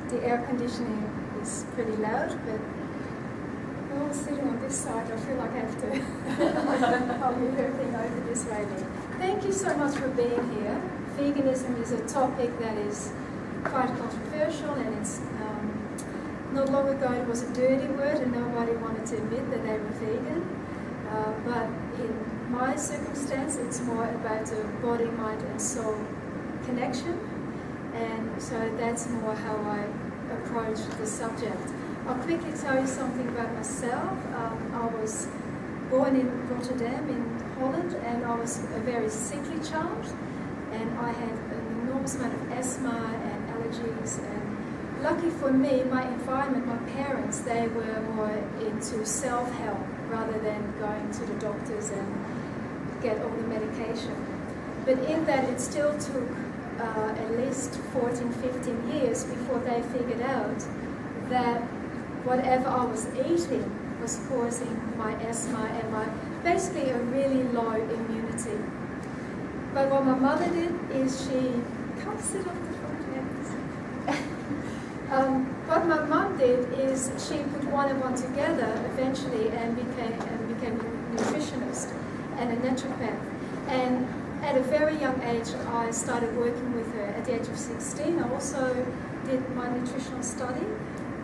the air conditioning is pretty loud, but we're all sitting on this side. I feel like I have to hold everything over this way there. Thank you so much for being here. Veganism is a topic that is quite controversial, and it's not long ago it was a dirty word and nobody wanted to admit that they were vegan. But in my circumstance, it's more about a body, mind and soul connection, and so that's more how I approach the subject. I'll quickly tell you something about myself. I was born in Rotterdam in Holland, and I was a very sickly child, and I had an enormous amount of asthma and allergies, and lucky for me, my environment, my parents, they were more into self-help rather than going to the doctors and get all the medication. But in that, it still took at least 14, 15 years before they figured out that whatever I was eating was causing my asthma and my basically a really low immunity. But what my mother did is she can't sit off the front end. What my mum did is she put one and one together eventually and became a nutritionist and a naturopath. And at a very young age, I started working with her. At the age of 16, I also did my nutritional study,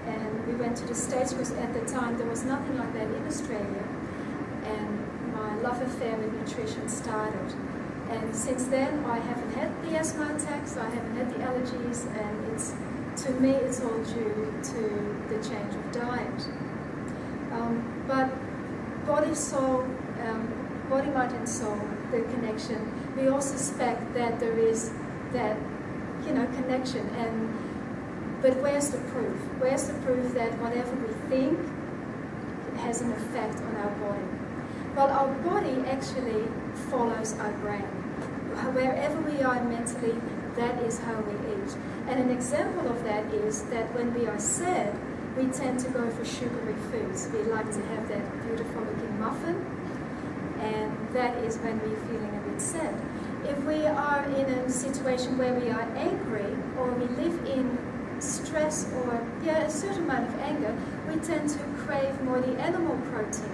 and we went to the States because at the time there was nothing like that in Australia, and my love affair with nutrition started. And since then, I haven't had the asthma attacks, I haven't had the allergies, and to me it's all due to the change of diet. But body, soul, body, mind and soul, the connection, we all suspect that there is that, connection. But where's the proof? Where's the proof that whatever we think has an effect on our body? Well, our body actually follows our brain. Wherever we are mentally, that is how we eat. And an example of that is that when we are sad, we tend to go for sugary foods. We like to have that beautiful looking muffin, and that is when we're feeling a bit sad. If we are in a situation where we are angry, or we live in stress, or a certain amount of anger, we tend to crave more the animal protein.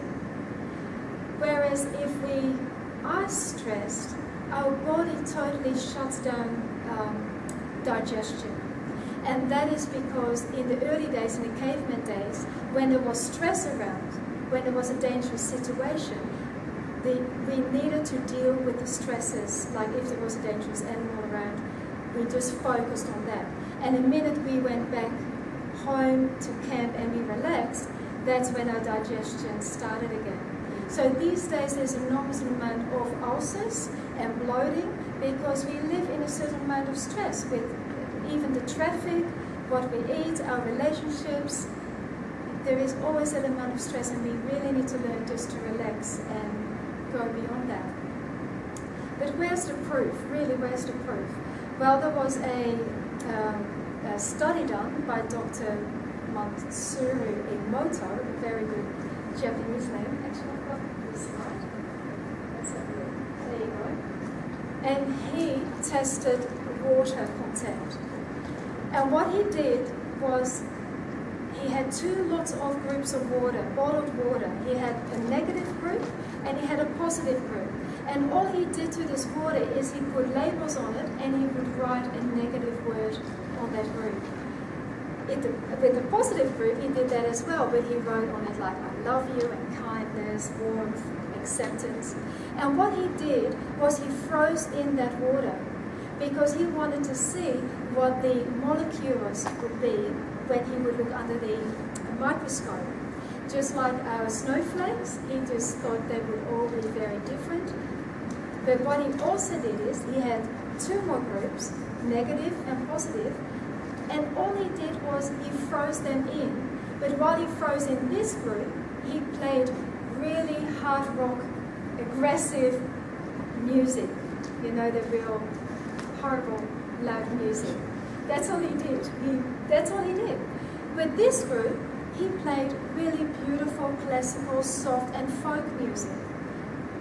Whereas if we are stressed, our body totally shuts down digestion. And that is because in the early days, in the caveman days, when there was stress around, when there was a dangerous situation, we needed to deal with the stresses, like if there was a dangerous animal around, we just focused on that. And the minute we went back home to camp and we relaxed, that's when our digestion started again. So these days there's an enormous amount of ulcers and bloating because we live in a certain amount of stress with even the traffic, what we eat, our relationships. There is always that amount of stress, and we really need to learn just to relax and go beyond that. But where's the proof? Really, where's the proof? Well, there was a study done by Dr. Matsuru Emoto, a very good Japanese name. Actually, I've got this slide. There you go. And he tested water content. And what he did was he had two lots of groups of water, bottled water. He had a negative group and he had a positive group. And all he did to this water is he put labels on it and he would write a negative word on that group. With the positive group, he did that as well, but he wrote on it like, I love you, and kindness, warmth, acceptance. And what he did was he froze in that water because he wanted to see what the molecules would be when he would look under the microscope. Just like our snowflakes, he just thought they would all be very different. But what he also did is he had two more groups, negative and positive, and all he did was he froze them in. But while he froze in this group, he played really hard rock, aggressive music. The real horrible, loud music. That's all he did. That's all he did. With this group, he played really beautiful, classical, soft and folk music.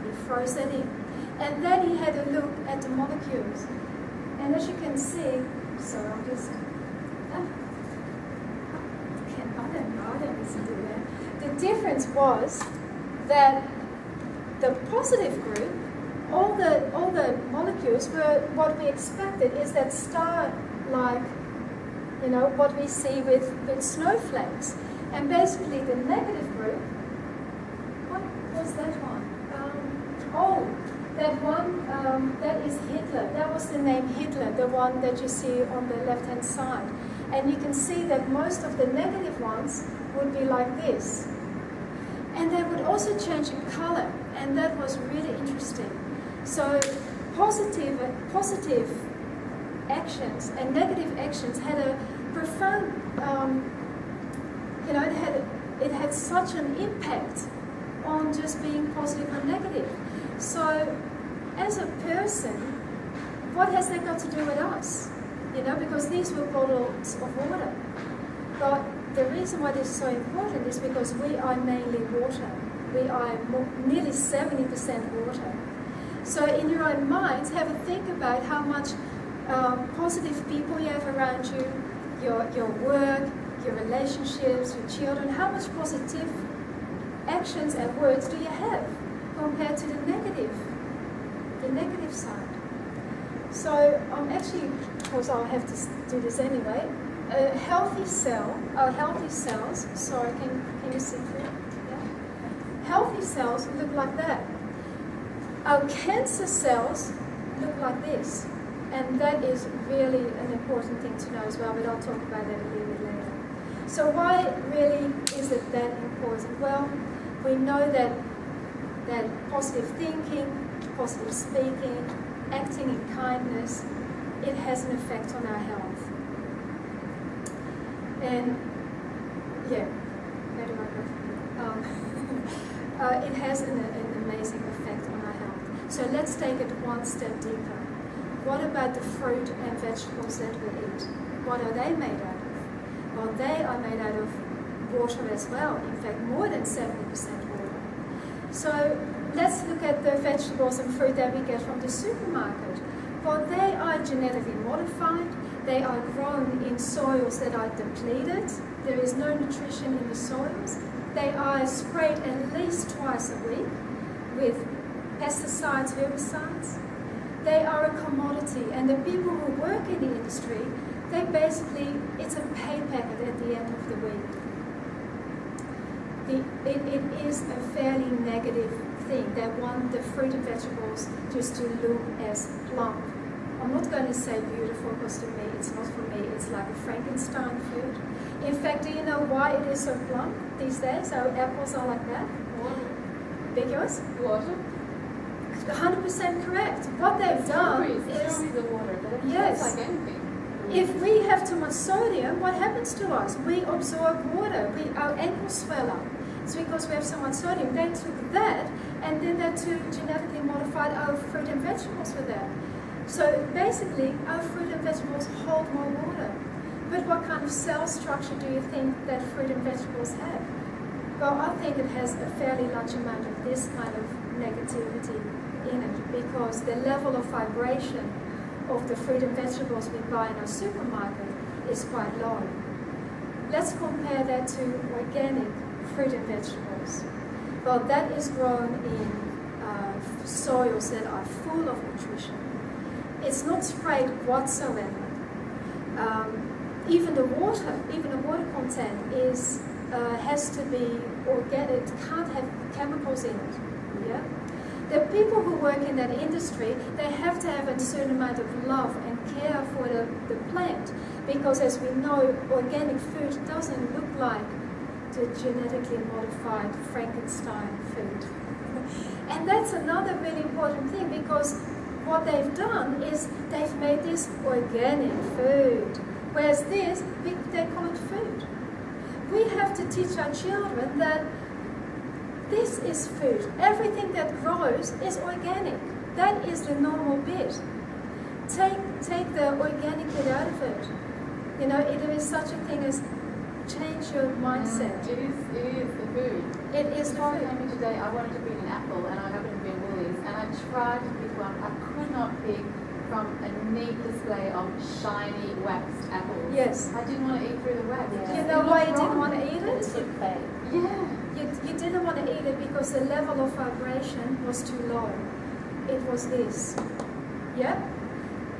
He froze that in. And then he had a look at the molecules. And as you can see, so I'm just... difference was that the positive group, all the molecules were what we expected, is that star-like, what we see with snowflakes. And basically the negative group, what was that one? That one, that is Hitler. That was the name Hitler, the one that you see on the left-hand side. And you can see that most of the negative ones would be like this. And they would also change in color, and that was really interesting. So positive actions and negative actions had a profound, it had such an impact on just being positive or negative. So as a person, what has that got to do with us? Because these were bottles of water. But the reason why this is so important is because we are mainly water. We are nearly 70% water. So in your own minds, have a think about how much positive people you have around you, your work, your relationships, your children. How much positive actions and words do you have compared to the negative side? So actually, of course, I'll have to do this anyway. Healthy cells, sorry, can you see through? Yeah. Healthy cells look like that. Our cancer cells look like this. And that is really an important thing to know as well, but I'll talk about that a little bit later. So why really is it that important? Well, we know that positive thinking, positive speaking, acting in kindness, it has an effect on our health. And yeah, where do I go from here? It has an amazing effect on our health. So let's take it one step deeper. What about the fruit and vegetables that we eat? What are they made out of? Well, they are made out of water as well. In fact, more than 70% water. So let's look at the vegetables and fruit that we get from the supermarket. Well, they are genetically modified. They are grown in soils that are depleted. There is no nutrition in the soils. They are sprayed at least twice a week with pesticides, herbicides. They are a commodity, and the people who work in the industry, they basically, it's a pay packet at the end of the week. It is a fairly negative thing. They want the fruit and vegetables just to look as plump. I'm not going to say beautiful, because to me, it's not for me. It's like a Frankenstein food. In fact, do you know why it is so plump these days? Our apples are like that. Water. Because? Water. 100% correct. What they've done is... the water, but it yes. tastes like anything. If we have too much sodium, what happens to us? We absorb water. Our ankles swell up. It's because we have so much sodium. They took that and then they genetically modified our fruit and vegetables with that. So basically, our fruit and vegetables hold more water. But what kind of cell structure do you think that fruit and vegetables have? Well, I think it has a fairly large amount of this kind of negativity in it, because the level of vibration of the fruit and vegetables we buy in our supermarket is quite low. Let's compare that to organic fruit and vegetables. Well, that is grown in soils that are full of nutrition. It's not sprayed whatsoever. Even the water content has to be organic. It can't have chemicals in it. Yeah. The people who work in that industry, they have to have a certain amount of love and care for the plant, because as we know, organic food doesn't look like the genetically modified Frankenstein food. And that's another really important thing, because what they've done is they've made this organic food, whereas this, they call it food. We have to teach our children that this is food. Everything that grows is organic. That is the normal bit. Take the organic bit out of it. You know, it is such a thing as change your mindset. It is the food. It is the Before I food. came in today, I wanted to pick an apple, and I happened to be in Woolies, and I tried to pick one. I could not pick from a neat display of shiny waxed apples. Yes. I didn't want to eat through the wax. You know why you didn't want to eat it? It's look fake. Yeah. You didn't want to eat it because the level of vibration was too low. It was this. Yeah?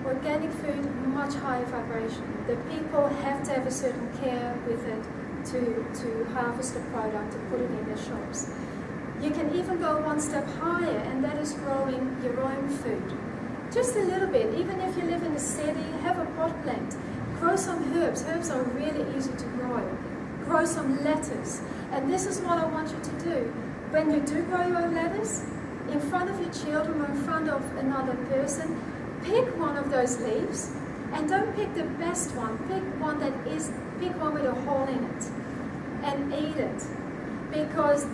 Organic food, much higher vibration. The people have to have a certain care with it to harvest the product and put it in their shops. You can even go one step higher, and that is growing your own food. Just a little bit. Even if you live in a city, have a pot plant. Grow some herbs. Herbs are really easy to grow. Grow some lettuce. And this is what I want you to do. When you do grow your own lettuce, in front of your children or in front of another person, pick one of those leaves, and don't pick the best one. Pick one with a hole in it, and eat it. Because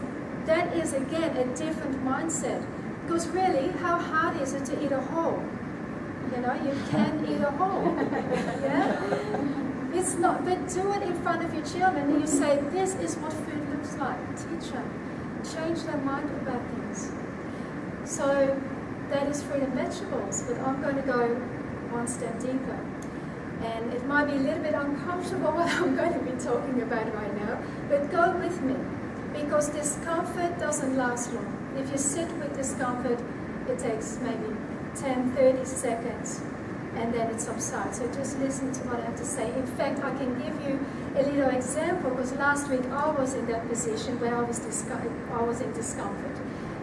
that is, again, a different mindset. Because really, how hard is it to eat a whole? You know, you can eat a whole. Yeah? It's not, but do it in front of your children and you say, this is what food looks like. Teach them. Change their mind about things. So that is fruit and vegetables, but I'm going to go one step deeper. And it might be a little bit uncomfortable what I'm going to be talking about right now, but go with me. Because discomfort doesn't last long. If you sit with discomfort, it takes maybe 10, 30 seconds, and then it subsides. So just listen to what I have to say. In fact, I can give you a little example, because last week I was in that position where I was in discomfort.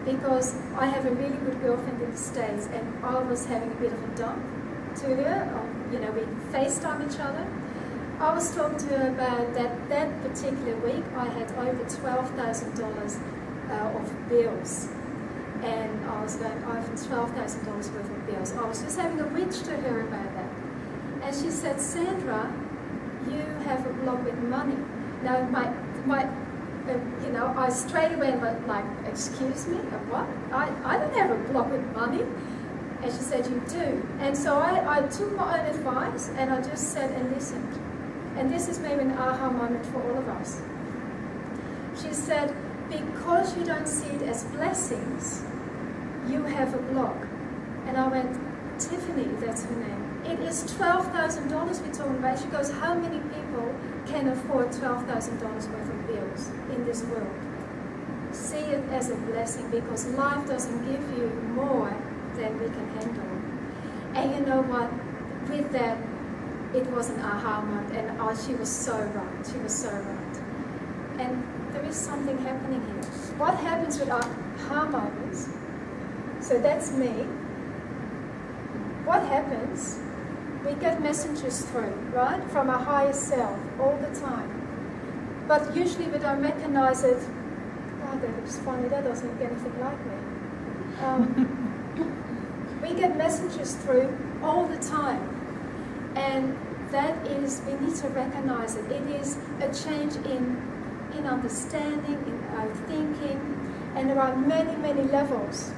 Because I have a really good girlfriend in the States, and I was having a bit of a dump to her. You know, we FaceTime each other. I was talking to her about that particular week I had over $12,000 of bills. And I was going over $12,000 worth of bills. I was just having a witch to her about that. And she said, Sandra, you have a block with money. Now, I straight away went like, excuse me, a what? I don't have a block with money. And she said, you do. And so I took my own advice, and I just sat and listened. And this is maybe an aha moment for all of us. She said, because you don't see it as blessings, you have a block. And I went, Tiffany, that's her name. It is $12,000 we're talking about. She goes, how many people can afford $12,000 worth of bills in this world? See it as a blessing, because life doesn't give you more than we can handle. And you know what? With that, it was an aha moment, and she was so right. She was so right. And there is something happening here. What happens with our aha moments? So that's me. What happens? We get messages through, right? From our higher self all the time. But usually we don't recognize it. Oh, that looks funny. That doesn't look anything like me. We get messages through all the time. And that is, we need to recognize it. It is a change in understanding, in our thinking, and there are many, many levels.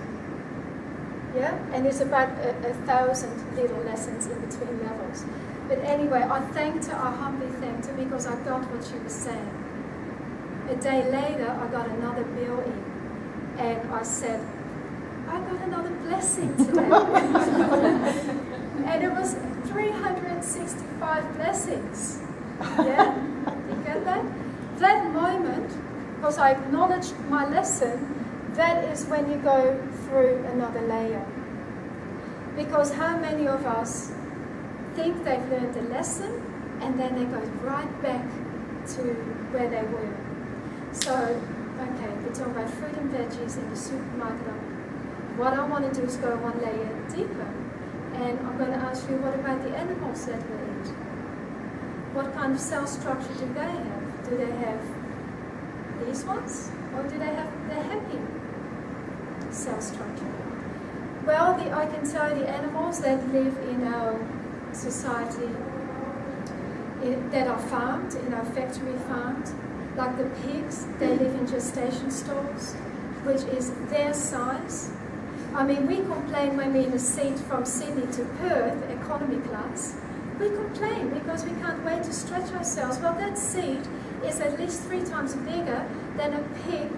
Yeah? And it's about 1,000 little lessons in between levels. But anyway, I thanked her, I humbly thanked her, because I got what she was saying. A day later, I got another bill in, and I said, I got another blessing today. And it was 365 blessings. Yeah? You get that? That moment, because I acknowledged my lesson, that is when you go through another layer. Because how many of us think they've learned a lesson, and then they go right back to where they were? So, okay, we're talking about fruit and veggies in the supermarket. What I want to do is go one layer deeper. And I'm going to ask you, what about the animals that we eat? What kind of cell structure do they have? Do they have these ones? Or do they have the happy cell structure? Well, I can tell you the animals that live in our society, that are farmed, in our factory farmed, like the pigs, they live in gestation stalls, which is their size. I mean, we complain when we're in a seat from Sydney to Perth, economy class. We complain because we can't wait to stretch ourselves. Well, that seat is at least 3 times bigger than a pig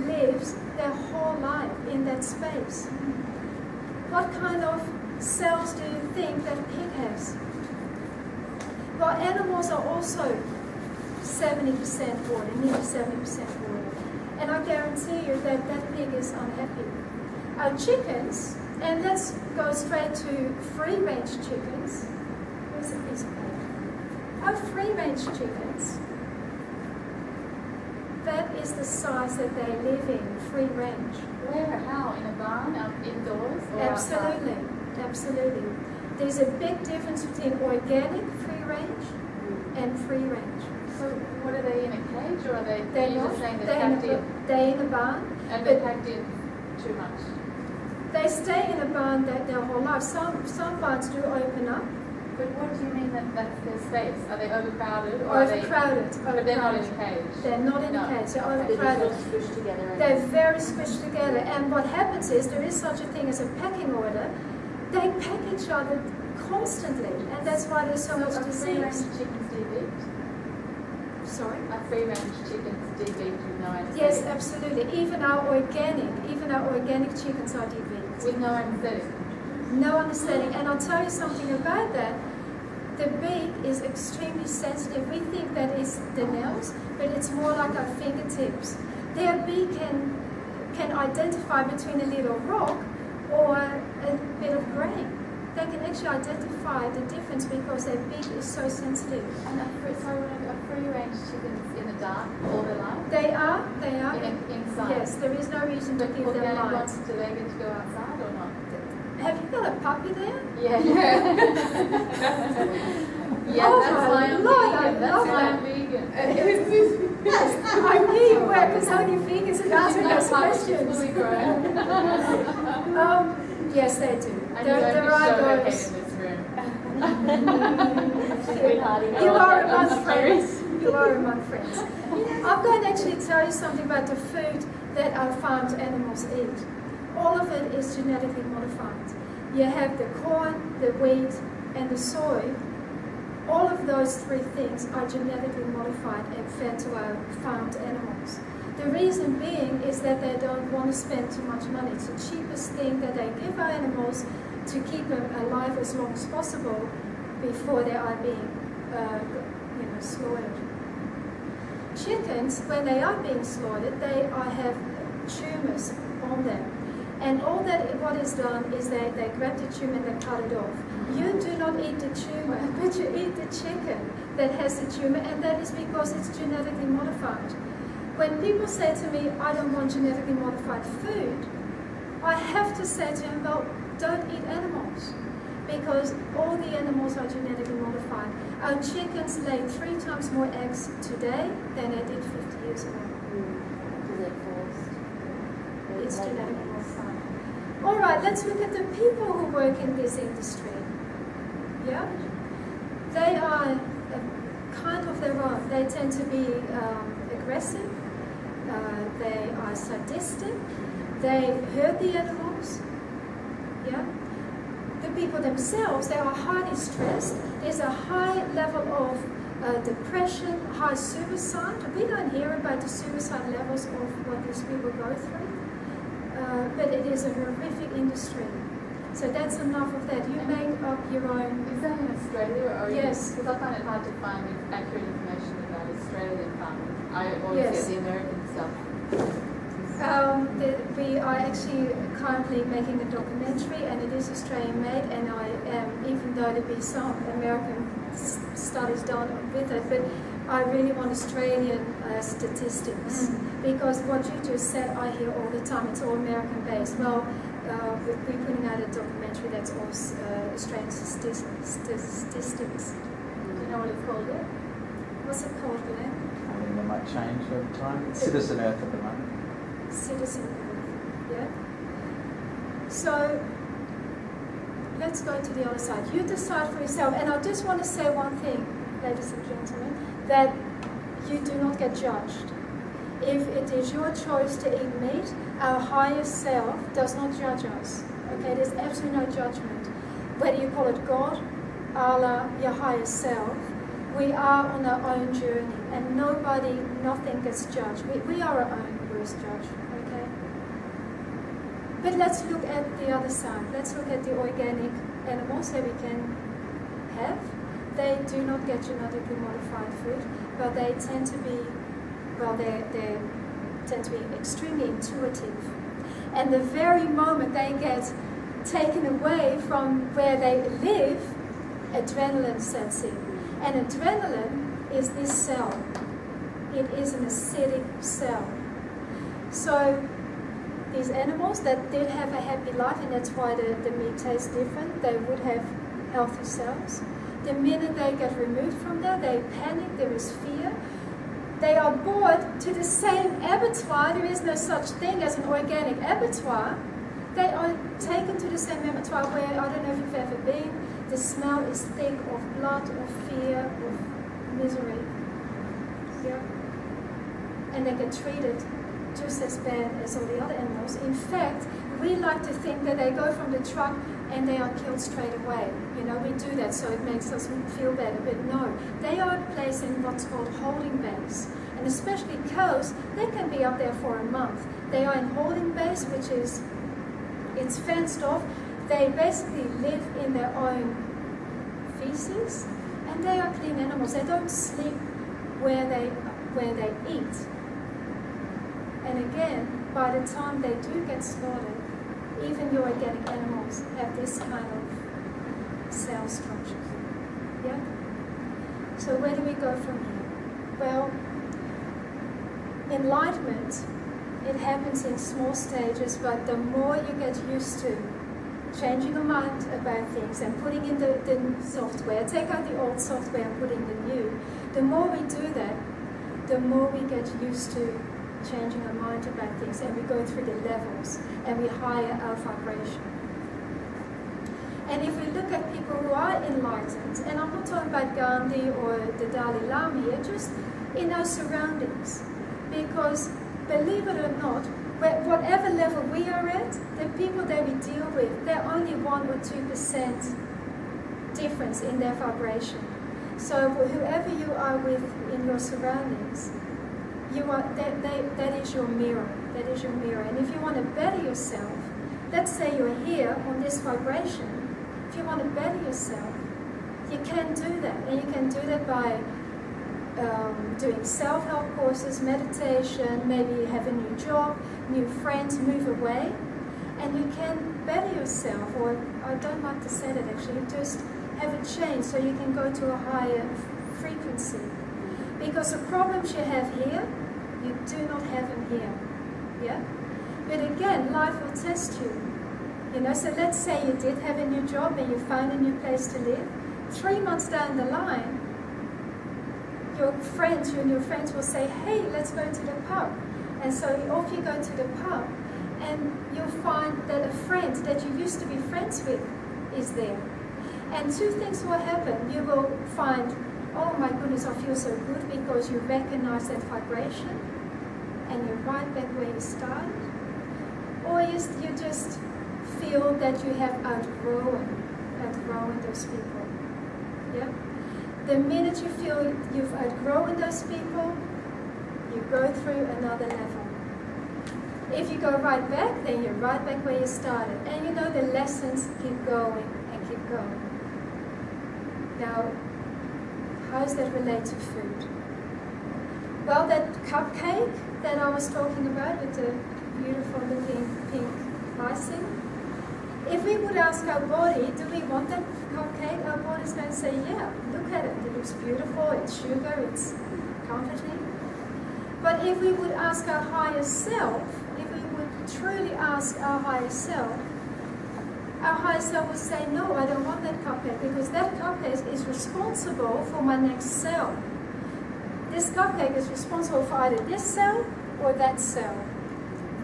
lives their whole life in that space. What kind of cells do you think that a pig has? Well, animals are also 70% water, nearly 70% water. And I guarantee you that that pig is unhappy. Our chickens, and let's go straight to free-range chickens. Where's a piece of paper? Our free-range chickens, that is the size that they live in, free range. Where? How? In a barn? Indoors? Or Absolutely, outside? absolutely. There's a big difference between organic free range and free range. So what are they, in a cage, or are they? They're you not. just saying they're packed in? They're in a barn. And they're packed in too much. They stay in a barn their whole life. Some barns do open up. But what do you mean that that's their space? Are they overcrowded? Or Overcrowded. But they're not in a cage. They're not in a cage. They're overcrowded. They're squished together. They're very squished together. And what happens is there is such a thing as a packing order. They pack each other constantly, and that's why there's so much free-range disease. chickens debeaked? Sorry? Are free-range chickens debeaked with no anesthetic? Yes, absolutely. Even our organic chickens are debeaked. With no anesthetic? No anesthetic. And I'll tell you something about that. The beak is extremely sensitive. We think that is the nails, but it's more like our fingertips. Their beak can identify between a little rock or a bit of grain. They can actually identify the difference because their beak is so sensitive. And are free-range chickens in the dark all their life? They are. Inside? Yes, there is no reason to But give them organic light. ones, do they get to go outside or not? Have you got a puppy there? Yeah. Yeah, Oh that's my why I'm Lord, I vegan. That's love why that. I'm vegan. I knew you were, because only vegans are answering those questions. Fully grown. Yes, they do. And you There don't are show her head those. in this room. You are among friends. You are among friends. I'm going to actually tell you something about the food that our farmed animals eat. All of it is genetically modified. You have the corn, the wheat, and the soy. All of those three things are genetically modified and fed to our farmed animals. The reason being is that they don't want to spend too much money. It's the cheapest thing that they give our animals to keep them alive as long as possible before they are being slaughtered. Chickens, when they are being slaughtered, they have tumors on them. And all that what is done is they grab the tumor and they cut it off. You do not eat the tumor, but you eat the chicken that has the tumor, and that is because it's genetically modified. When people say to me, I don't want genetically modified food, I have to say to them, well, don't eat animals, because all the animals are genetically modified. Our chickens lay 3 times more eggs today than they did 50 years ago. Is it forced? It's genetically modified. All right, let's look at the people who work in this industry. Yeah? They are kind of their own. They tend to be aggressive. They are sadistic. They hurt the animals. Yeah? The people themselves, they are highly stressed. There's a high level of depression, high suicide. We don't hear about the suicide levels of what these people go through. But it is a horrific industry. So that's enough of that. You make up your own. Is that in Australia or? Yes. Because I find it hard to find accurate information about Australian farming. I always Yes. get the American stuff. We are actually currently making a documentary, and it is Australian made, and I am, even though there be some American studies done with it, but I really want Australian statistics, because what you just said I hear all the time, it's all American based. Well, we're putting out a documentary that's all Australian statistics. Do you know what it's called yet? What's it called, Glenn? I mean, they might change over time. It's Citizen Earth at the moment. Citizen, yeah? So, let's go to the other side. You decide for yourself, and I just want to say one thing, ladies and gentlemen, that you do not get judged. If it is your choice to eat meat, our higher self does not judge us. Okay, there's absolutely no judgment. Whether you call it God, Allah, your higher self, we are on our own journey, and nothing gets judged. We are our own worst judge, okay? But let's look at the other side. Let's look at the organic animals that we can have, they do not get genetically modified food, but they tend to be, they tend to be extremely intuitive. And the very moment they get taken away from where they live, adrenaline sets in. And adrenaline is this cell. It is an acidic cell. So these animals that did have a happy life, and that's why the meat tastes different, they would have healthy cells. The minute they get removed from there, they panic, there is fear. They are brought to the same abattoir. There is no such thing as an organic abattoir. They are taken to the same abattoir where, I don't know if you've ever been, the smell is thick of blood, of fear, of misery. Yeah? And they get treated just as bad as all the other animals. In fact, we like to think that they go from the truck and they are killed straight away. You know, we do that so it makes us feel better, but no. They are placed in what's called holding bays. And especially cows, they can be up there for a month. They are in holding bays, which is, it's fenced off. They basically live in their own feces, and they are clean animals. They don't sleep where they eat. And again, by the time they do get slaughtered, even your organic animals have this kind of cell structure. Yeah? So where do we go from here? Well, enlightenment, it happens in small stages, but the more you get used to changing your mind about things and putting in the software, take out the old software and put in the new, the more we do that, the more we get used to changing our mind about things, and we go through the levels and we higher our vibration. And if we look at people who are enlightened, and I'm not talking about Gandhi or the Dalai Lama here, just in our surroundings, because believe it or not, whatever level we are at, the people that we deal with, they're only 1 or 2% difference in their vibration. So whoever you are with in your surroundings, you are that is your mirror. That is your mirror. And if you want to better yourself, let's say you're here on this vibration. If you want to better yourself, you can do that, and you can do that by doing self-help courses, meditation, maybe you have a new job, new friends, move away, and you can better yourself, or I don't like to say that actually, just have a change so you can go to a higher frequency. Because the problems you have here, you do not have them here. Yeah? But again, life will test you. You know, so let's say you did have a new job and you found a new place to live. 3 months down the line, your new friends will say, hey, let's go to the pub. And so off you go to the pub, and you'll find that a friend that you used to be friends with is there. And two things will happen. You will find, oh my goodness, I feel so good, because you recognize that vibration and you're right back where you started. Or you just feel that you have outgrown those people. Yeah? The minute you feel you've outgrown those people, you go through another level. If you go right back, then you're right back where you started. And you know the lessons keep going and keep going. Now, how does that relate to food? Well, that cupcake that I was talking about with the beautiful looking pink icing, if we would ask our body, do we want that cupcake? Our body's going to say, yeah, look at it. It looks beautiful, it's sugar, it's comforting. But if we would ask our higher self, if we would truly ask our higher self would say, no, I don't want that cupcake, because that cupcake is responsible for my next cell. This cupcake is responsible for either this cell or that cell.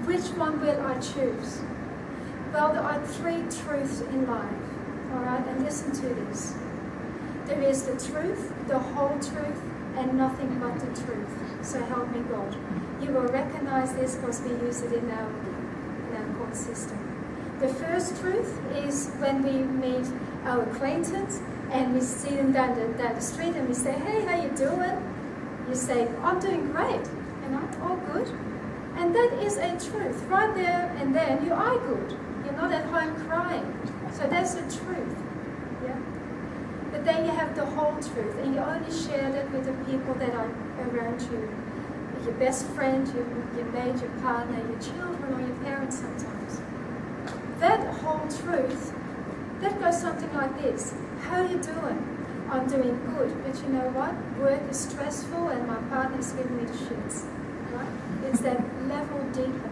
Which one will I choose? Well, there are 3 truths in life, all right? And listen to this. There is the truth, the whole truth, and nothing but the truth. So help me God. You will recognize this because we use it in our court system. The first truth is when we meet our acquaintance and we see them down the street and we say, hey, how you doing? You say, I'm doing great. And I'm all good. And that is a truth. Right there and then you are good. You're not at home crying. So that's the truth. then you have the whole truth, and you only share that with the people that are around you. Your best friend, your mate, your partner, your children, or your parents sometimes. That whole truth, that goes something like this. How are you doing? I'm doing good, but you know what? Work is stressful and my partner's giving me the shits. Right? It's that level deeper.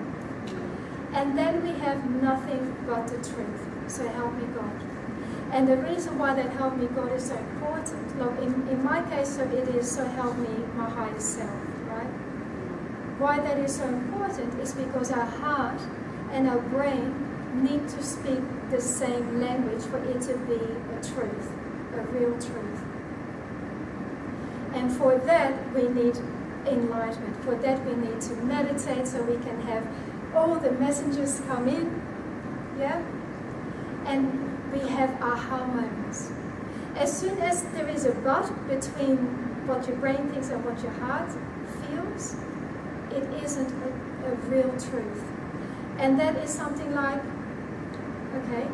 And then we have nothing but the truth. So help me God. And the reason why that help me God is so important, look, in my case, so it is so help me my higher self, right? Why that is so important is because our heart and our brain need to speak the same language for it to be a truth, a real truth. And for that we need enlightenment. For that we need to meditate so we can have all the messengers come in, yeah? And we have aha moments. As soon as there is a but between what your brain thinks and what your heart feels, it isn't a real truth. And that is something like, okay,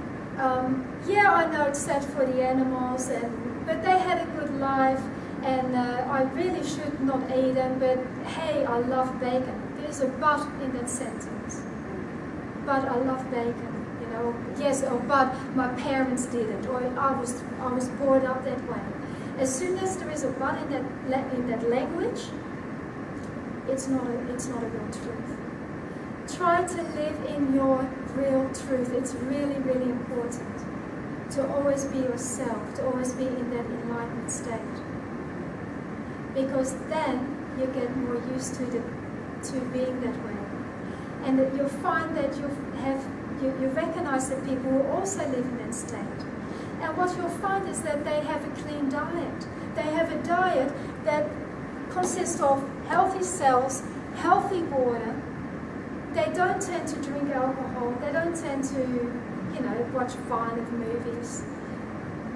yeah, I know it's sad for the animals, but they had a good life, and I really should not eat them, but hey, I love bacon. There's a but in that sentence. But I love bacon. Yes, but my parents did it, or I was brought up that way. As soon as there is a but in that language, it's not a real truth. Try to live in your real truth. It's really, really important to always be yourself, to always be in that enlightened state, because then you get more used to being that way, and that you'll find that you recognize that people who also live in that state. And what you'll find is that they have a clean diet. They have a diet that consists of healthy cells, healthy water. They don't tend to drink alcohol. They don't tend to, watch violent movies.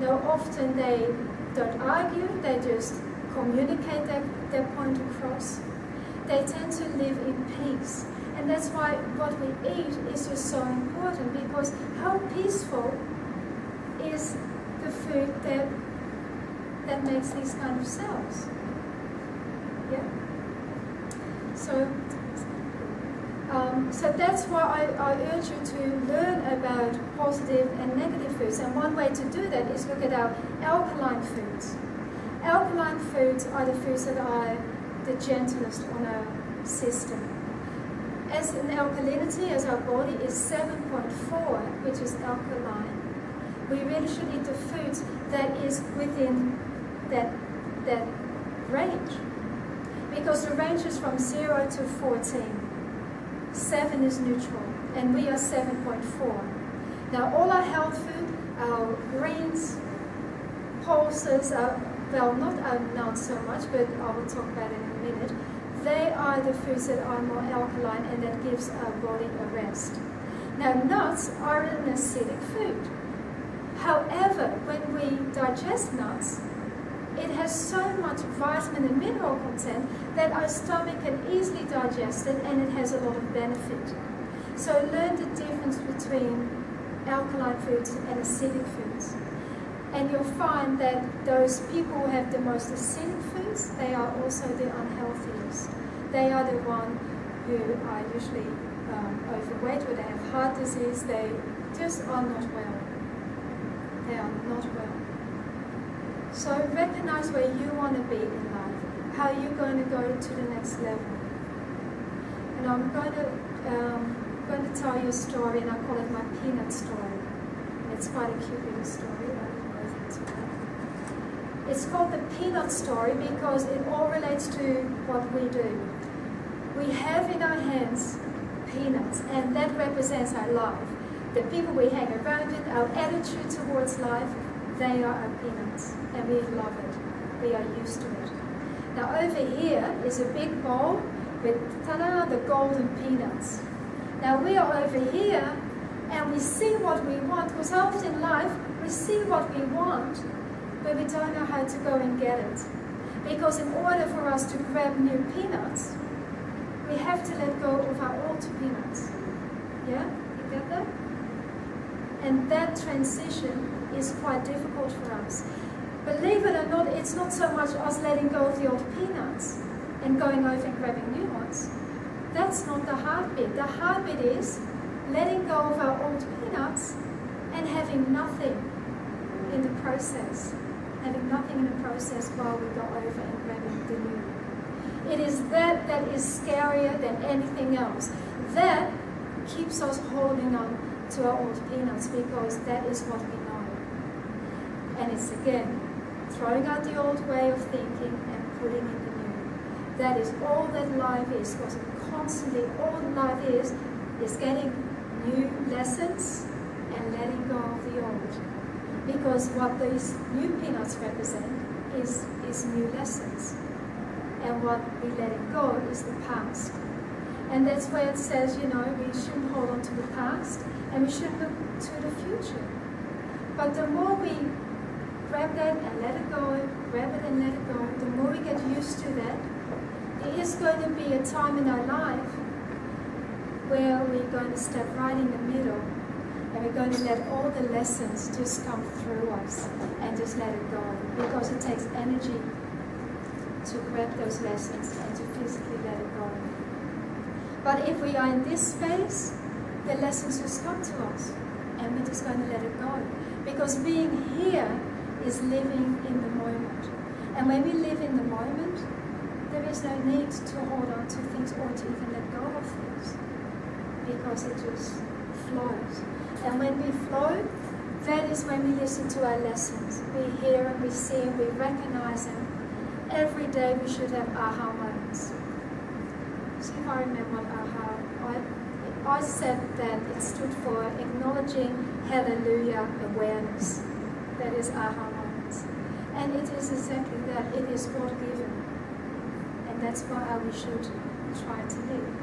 No, often they don't argue. They just communicate their point across. They tend to live in peace. And that's why what we eat is just so important, because how peaceful is the food that makes these kind of cells? Yeah? So that's why I urge you to learn about positive and negative foods. And one way to do that is look at our alkaline foods. Alkaline foods are the foods that are the gentlest on our system. As an alkalinity, as our body is 7.4, which is alkaline, we really should eat the foods that is within that range. Because the range is from 0 to 14. 7 is neutral, and we are 7.4. Now all our health food, our greens, pulses, not so much, but I will talk about it in a minute. They are the foods that are more alkaline and that gives our body a rest. Now nuts are an acidic food. However, when we digest nuts, it has so much vitamin and mineral content that our stomach can easily digest it, and it has a lot of benefit. So learn the difference between alkaline foods and acidic foods. And you'll find that those people who have the most acidic foods, they are also the unhealthiest. They are the ones who are usually overweight, or they have heart disease. They just are not well. They are not well. So recognize where you want to be in life, how you're going to go to the next level. And I'm going to tell you a story, and I call it my peanut story. And it's quite a cute little story. It's called the peanut story because it all relates to what we do. We have in our hands peanuts, and that represents our life. The people we hang around with, our attitude towards life, they are our peanuts, and we love it. We are used to it. Now over here is a big bowl with, ta-da, the golden peanuts. Now we are over here, and we see what we want, because often in life, we see what we want, but we don't know how to go and get it. Because in order for us to grab new peanuts, we have to let go of our old peanuts. Yeah? You get that? And that transition is quite difficult for us. believe it or not, it's not so much us letting go of the old peanuts and going over and grabbing new ones. That's not the hard bit. The hard bit is letting go of our old peanuts and having nothing in the process. Having nothing in the process while we go over and grabbing the new. It is that is scarier than anything else. That keeps us holding on to our old peanuts because that is what we know. And it's again, throwing out the old way of thinking and putting in the new. That is all that life is, because constantly all life is getting new lessons and letting go of the old. Because what these new peanuts represent is new lessons. And what we letting go is the past. And that's where it says, we shouldn't hold on to the past and we shouldn't look to the future. But the more we grab that and let it go, grab it and let it go, the more we get used to that, there is going to be a time in our life where we're going to step right in the middle and we're going to let all the lessons just come through us and just let it go. Because it takes energy to grab those lessons and to physically let it go. But if we are in this space, the lessons just come to us and we're just going to let it go. Because being here is living in the moment. And when we live in the moment, there is no need to hold on to things or to even let go of things. Because it just flows. And when we flow, that is when we listen to our lessons. We hear and we see and we recognize them. Every day we should have aha moments. See if I remember what aha. I said that it stood for acknowledging hallelujah awareness. That is aha moments. And it is exactly that. It is God-given. And that's how we should try to live.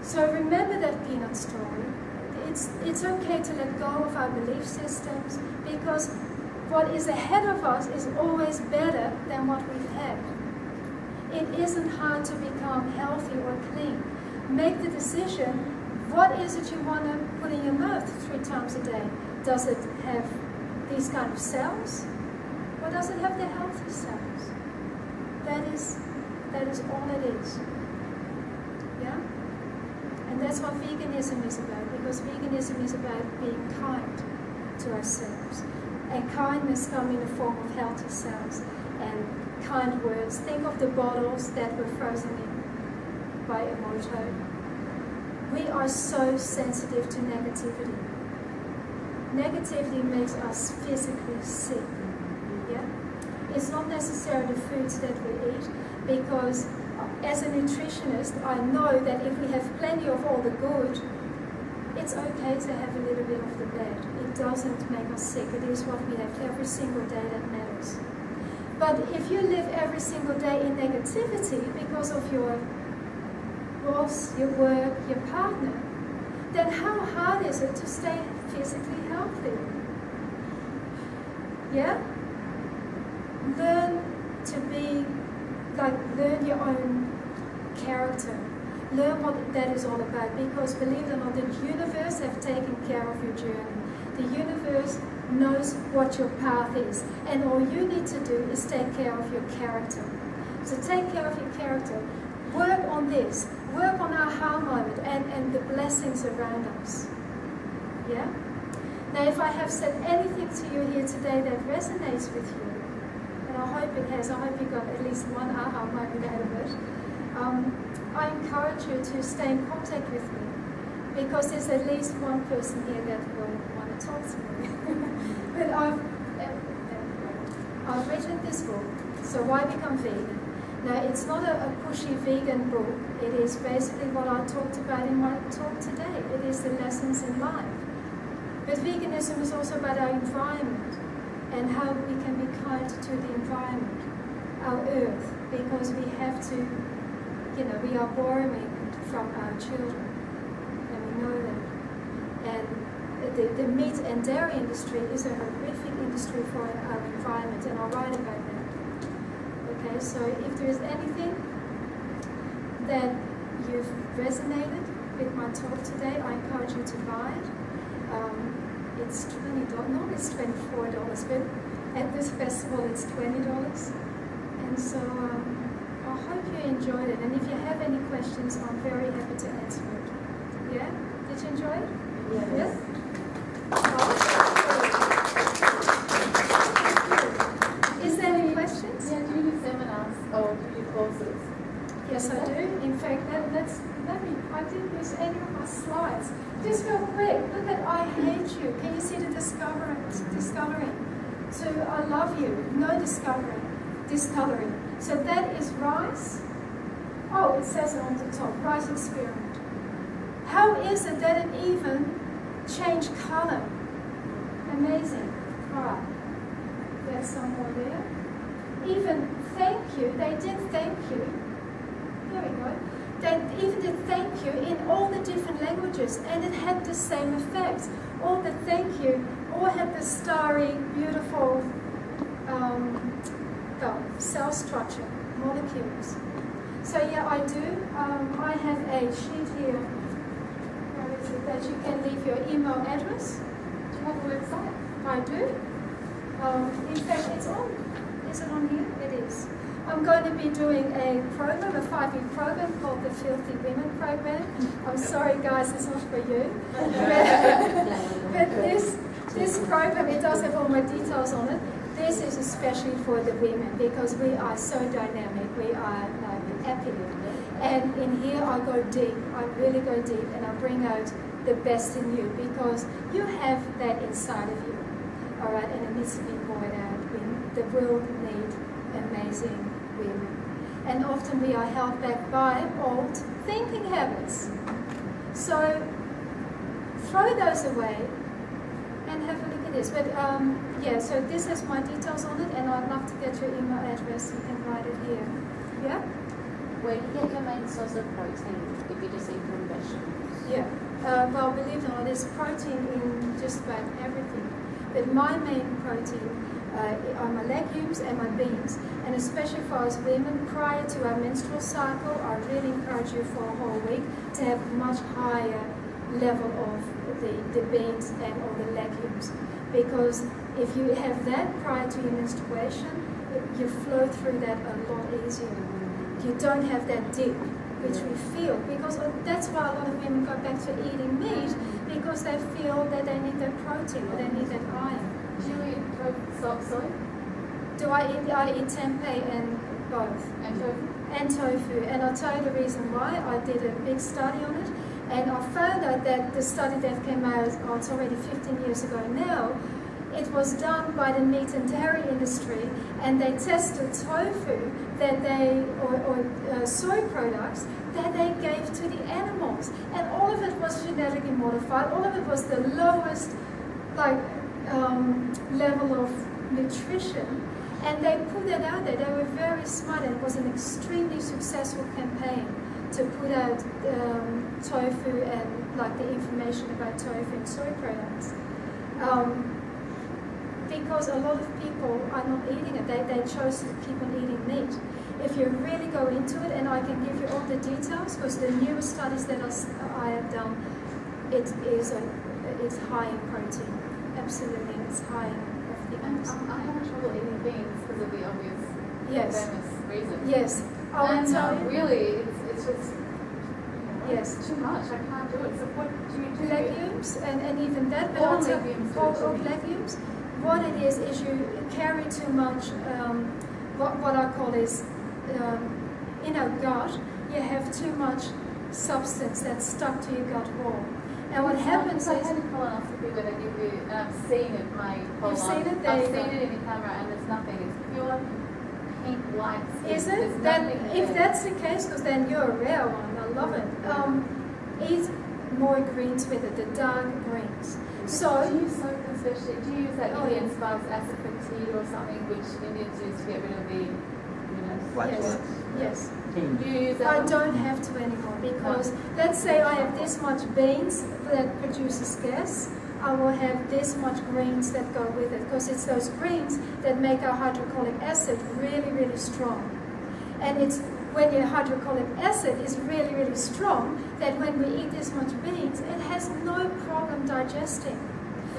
So remember that peanut story. It's okay to let go of our belief systems because what is ahead of us is always better than what we've had. It isn't hard to become healthy or clean. Make the decision, what is it you want to put in your mouth 3 times a day? Does it have these kind of cells? Or does it have the healthy cells? That is all it is. Yeah? And that's what veganism is about, because veganism is about being kind to ourselves. And kindness comes in the form of healthy cells and kind words. Think of the bottles that were frozen in by Emoto. We are so sensitive to negativity. Negativity makes us physically sick. Yeah? It's not necessarily the foods that we eat, because as a nutritionist, I know that if we have plenty of all the good, it's okay to have a little bit of the bad. It doesn't make us sick. It is what we have every single day that matters. But if you live every single day in negativity because of your boss, your work, your partner, then how hard is it to stay physically healthy? Yeah? Learn to be, learn your own character. Learn what that is all about, because believe it or not, the universe has taken care of your journey. The universe knows what your path is, and all you need to do is take care of your character. So take care of your character. Work on this. Work on our aha moment and the blessings around us. Yeah? Now, if I have said anything to you here today that resonates with you, and I hope it has, I hope you got at least one aha moment out of it, I encourage you to stay in contact with me, because there's at least one person here that will want to talk to me. But I've written this book, So Why Become Vegan? Now, it's not a pushy vegan book. It is basically what I talked about in my talk today. It is the lessons in life. But veganism is also about our environment and how we can be kind to the environment, our earth, because we have to, we are borrowing from our children, and we know that. And the meat and dairy industry is a horrific industry for our environment, and I'll write about that. Okay, so if there is anything that you've resonated with my talk today, I encourage you to buy it. It's $20, no, it's $24, but At this festival, it's $20. And so I hope you enjoyed it. And if you have any questions, I'm very happy to answer it. Yeah? Did you enjoy it? Yes. Is there any questions? Yeah, do you do seminars or do you do courses? Yes, I do. In fact, I didn't use any of my slides. Just real quick, look at I hate you. Can you see the discovering? So I love you. No discoloring. So that is rice. Oh, it says it on the top. Rice experiment. How is it that it even changed color? Amazing. All right. There's some more there. Even thank you. They did thank you. There we go. They even did thank you in all the different languages, and it had the same effect. All the thank you all had the starry, beautiful cell structure, molecules. So yeah, I do. I have a sheet here. Where is it? That you can leave your email address. Do you have a website? I do. In fact, it's on. Is it on here? It is. I'm going to be doing a program, a 5-week program called the Filthy Women Program. I'm sorry, guys, it's not for you. But this program, it does have all my details on it. This is especially for the women because we are so dynamic. We are happy. And in here, I go deep. I really go deep, and I bring out the best in you because you have that inside of you. All right, and it needs to be poured out. The world needs amazing women. And often we are held back by old thinking habits. So throw those away and have a look at this. But yeah, so this has my details on it, and I'd love to get your email address. You can write it here. Yeah? Where do you get your main source of protein if you just eat from vegetables? Yeah. Well, believe it or not, there's protein in just about everything. But my main protein are my legumes and my beans. And especially for us women, prior to our menstrual cycle, I really encourage you for a whole week to have a much higher level of the beans and all the legumes. Because if you have that prior to your menstruation, you flow through that a lot easier. You don't have that dip, which we feel. Because that's why a lot of women go back to eating meat, because they feel that they need that protein or they need that iron. Do you eat soy? Do I eat tempeh and both. And tofu? And tofu. And I'll tell you the reason why. I did a big study on it, and I found out that the study that came out, it's already 15 years ago now, it was done by the meat and dairy industry, and they tested tofu that or soy products that they gave to the animals, and all of it was genetically modified. All of it was the lowest, level of nutrition, and they put that out there. They were very smart, and it was an extremely successful campaign to put out tofu and the information about tofu and soy products. Because a lot of people are not eating it. They chose to keep on eating meat. If you really go into it, and I can give you all the details, because the newest studies that I have done, it's high in protein. Absolutely, it's high in everything And else. I have trouble eating beans because of the obvious famous reason. Yes. I will And tell you. really, it's just Yes. it's too much. I can't do it. So what do you do? Legumes and even that. But All I'll tell- legumes do all too. legumes. What it is you carry too much. What I call is in our gut. You have too much substance that's stuck to your gut wall. And what happens I is. had a colonoscopy where they give you, and I've seen it my whole You've life. seen it? There I've you seen go. it in the camera, and there's nothing. It's pure pink white skin. Is There's it? Then, nothing if there. that's the case, because then you're a rare one. I love it. Eat more greens with it, the dark greens. So, do you soak them especially? Do you use that Oh, Indian yeah. spice asafoetida or something, which Indians use to get rid of the, yes, yes. Do you use that? I one? don't have to anymore because let's say I have this much beans that produces gas. I will have this much greens that go with it because it's those greens that make our hydrochloric acid really, really strong. And it's when your hydrochloric acid is really, really strong that when we eat this much beans, it has no problem digesting.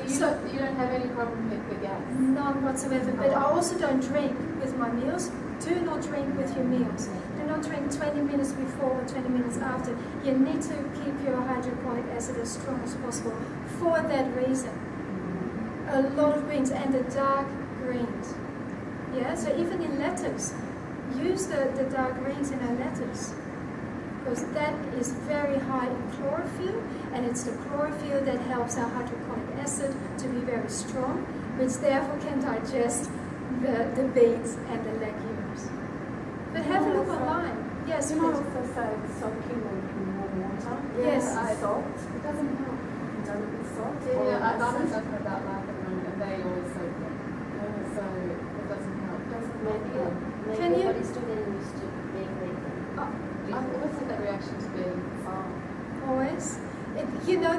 So You don't have any problem with the gas? None whatsoever. But I also don't drink with my meals. Do not drink with your meals. Do not drink 20 minutes before or 20 minutes after. You need to keep your hydrochloric acid as strong as possible for that reason. A lot of greens and the dark greens. Yeah, so even in lettuce, use the dark greens in our lettuce, because that is very high in chlorophyll, and it's the chlorophyll that helps our hydrochloric acid to be very strong, which therefore can digest the beans and the legumes. But have a look online. Yes, You might please. also say soaking in warm water. Yes. Salt. It doesn't help. You don't with salt. Yeah, I got myself in about life at the moment, and they always soak them. So it doesn't help. Maybe Can you- everybody's still getting used to being vegan. I've always had that reaction to being Always.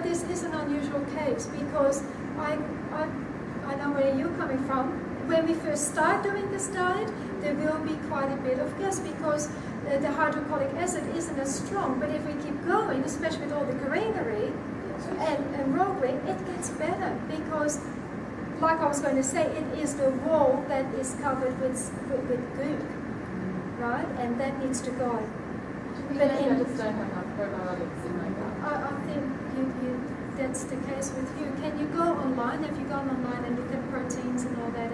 This is an unusual case because I know where you're coming from. When we first start doing this diet, there will be quite a bit of gas because the hydrochloric acid isn't as strong. But if we keep going, especially with all the greenery and raw green, it gets better because, like I was going to say, it is the wall that is covered with goo, right? And that needs to go. But I just don't have enough probiotics in my gut. I think that's the case with you. Can you go online? Have you gone online and looked at proteins and all that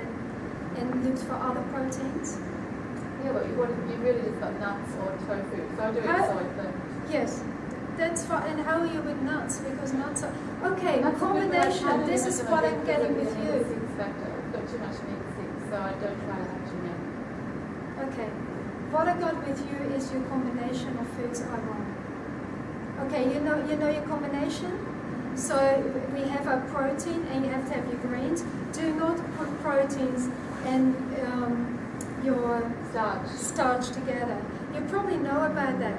and looked for other proteins? Yeah, but you really just got nuts or tofu. So I do eat soy, but Yes, that's fine. And how are you with nuts? Because nuts are... Okay, nuts are good, but I combination. can't This eat is them what because I'm getting of with the you. omega-6 factor. I've got too much omega-6, so I don't try to have too many. Okay. What I got with you is your combination of foods I want. Okay, you know your combination? So we have our protein and you have to have your greens. Do not put proteins and your starch together. You probably know about that.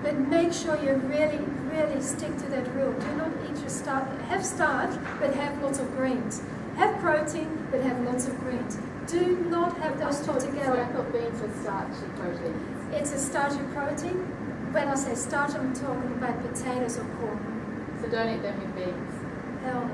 But make sure you really, really stick to that rule. Do not eat your starch. Have starch, but have lots of greens. Have protein, but have lots of greens. Do not have those two So I together. thought beans were starchy proteins. It's a starchy protein. When I say starch, I'm talking about potatoes or corn. So don't eat them with beans. Hell,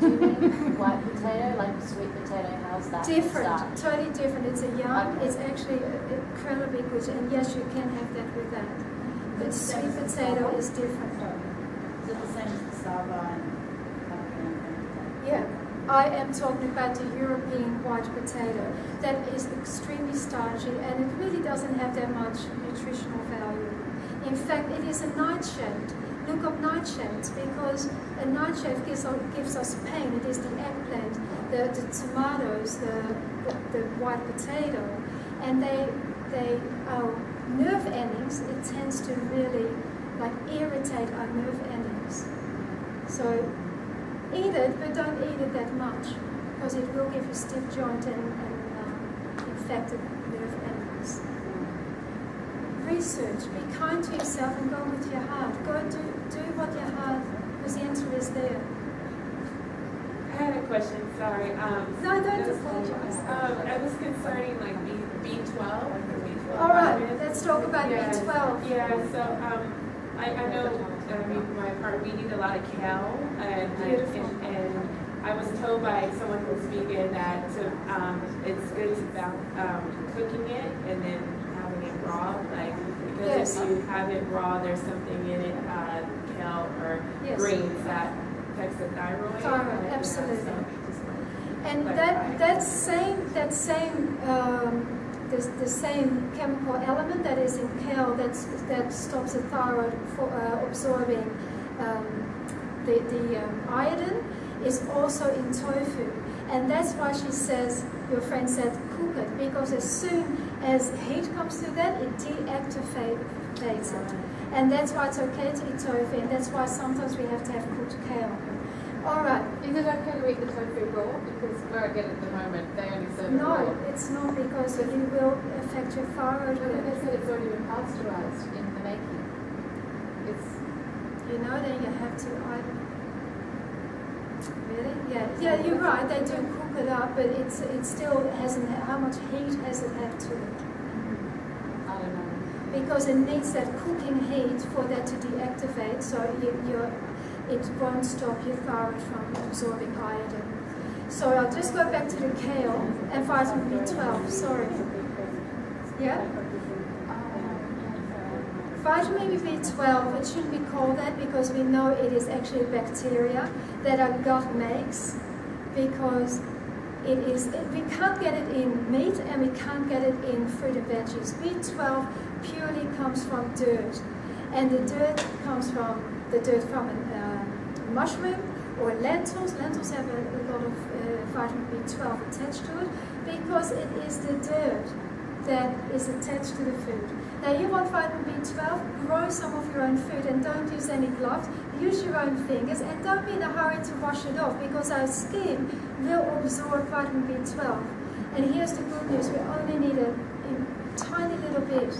Do you mean white potato, like sweet potato? How's that? different, Starch? totally different. It's a yam. Okay. It's actually incredibly good, and yes, you can have that with that. But sweet potato is different. Is it the same as cassava and pumpkin and potato? Yeah, I am talking about the European white potato. That is extremely starchy, and it really doesn't have that much nutritional value. In fact, it is a nightshade. Look up nightshades because a nightshade gives us pain. It is the eggplant, the tomatoes, the white potato, and they are nerve endings. It tends to really irritate our nerve endings. So eat it, but don't eat it that much because it will give you stiff joint and infected nerve endings. Research, be kind to yourself and go with your heart. Go do what your heart, because the answer is there. I had a question, sorry. No, don't apologize. It was concerning like B12 or B12. All right, let's talk about Yes. B12. Yeah, so I know, my part, we need a lot of kale, Beautiful. and I was told by someone who's vegan that it's good to cooking it and then having it raw, because Yes. if you have it raw, there's something in it, kale or Yes. greens that affects the thyroid. Thyroid, absolutely. So just wanted And to the same chemical element that is in kale that stops the thyroid for absorbing the iodine is also in tofu. And that's why she says, your friend said, cook it, because as soon as heat comes to that, it deactivates it. And that's why it's okay to eat tofu, and that's why sometimes we have to have cooked kale. All right. Is it okay to eat the tofu raw? Because where I get it at the moment, they only serve it raw. No, it's not, because it will affect your thyroid. No, but they said it's already been pasteurized in the making. Then you have to. Really? Yeah, you're right. They do cook it up, but it still hasn't. How much heat has it had to it? I don't know. Because it needs that cooking heat for that to deactivate. So it won't stop your thyroid from absorbing iodine. So I'll just go back to the kale and vitamin B12, sorry. Yeah? Vitamin B12, it shouldn't be called that because we know it is actually bacteria that our gut makes, because we can't get it in meat and we can't get it in fruit and veggies. B12 purely comes from dirt, and the dirt comes from a mushroom or lentils. Lentils have a lot of vitamin B12 attached to it because it is the dirt that is attached to the food. Now you want vitamin B12, grow some of your own food and don't use any gloves, use your own fingers and don't be in a hurry to wash it off because our skin will absorb vitamin B12. And here's the good news, we only need a tiny little bit.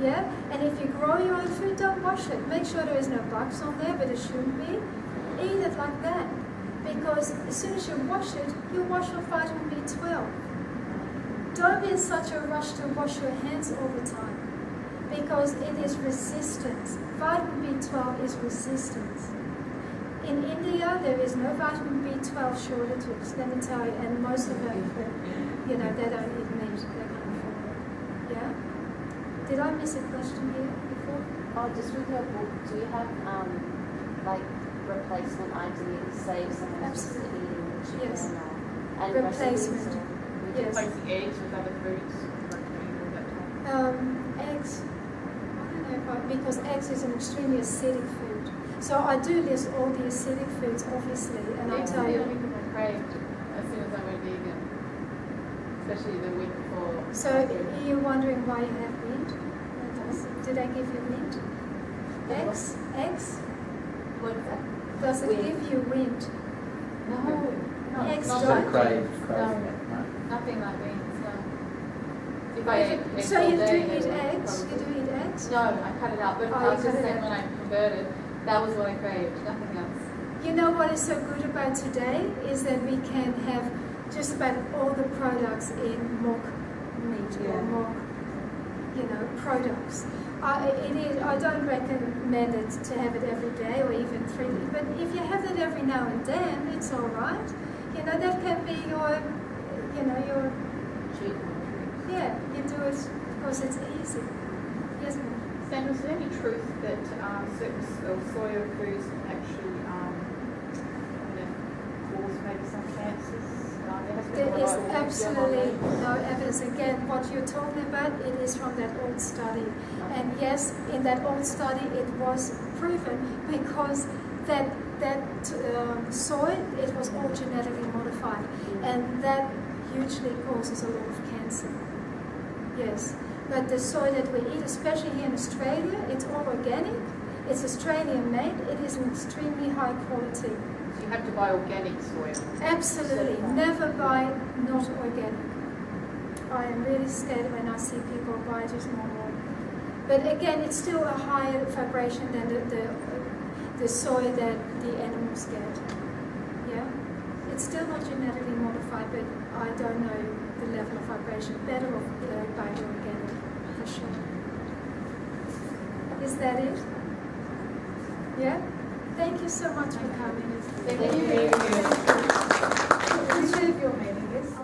Yeah? And if you grow your own food, don't wash it. Make sure there is no bugs on there, but it shouldn't be. Eat it like that. Because as soon as you wash it, you wash off vitamin B12. Don't be in such a rush to wash your hands all the time, because it is resistance. Vitamin B12 is resistance. In India, there is no vitamin B12 shortages, let me tell you, and most of them, they don't eat meat, they can't afford it. Yeah? Did I miss a question here before? Oh, just with your book, do you have like replacement ideas, say if someone's just eating chicken Yes. and Replacement. recipes or Yes. Replacing eggs with other foods, protein, all that type. Eggs, I don't know because eggs is an extremely acidic food. So I do list all the acidic foods, obviously, and I'll Eggs tell are the you. only thing I craved as soon as I went vegan, especially the week before. So you're wondering why you have wind? Did I give you wind? Eggs? What is that? Does it Wind. give you wind? No, Eggs not don't. like Crave, eggs. crave. No, No. nothing like beans, no. If I ate eggs So all you do day, eat then eggs? You probably- do eat eggs? No, I cut it out, but Oh, I you was cut just it saying out. when I converted, that was what I craved, nothing else. You know what is so good about today is that we can have just about all the products in mock meat or mock, products. I don't recommend it to have it every day or even 3 days, but if you have it every now and then, it's all right. That can be your cheat meal. you do it because it's easy. Yes, ma'am. Sandra, is there any truth that certain soya foods can actually cause maybe some cancers? There is absolutely no evidence. Again, what you're talking about, it is from that old study. And yes, in that old study, it was proven because that soy, it was all genetically modified. And that hugely causes a lot of cancer. Yes. But the soy that we eat, especially here in Australia, it's all organic. It's Australian made. It is an extremely high quality. So you have to buy organic soya. Absolutely. Never buy not organic. I am really scared when I see people buy just normal. But again, it's still a higher vibration than the soy that the animals get. Yeah? It's still not genetically modified, but I don't know the level of vibration. Better off buying organic, for sure. Is that it? Yeah? Thank you so much for coming. Thank you. Thank you.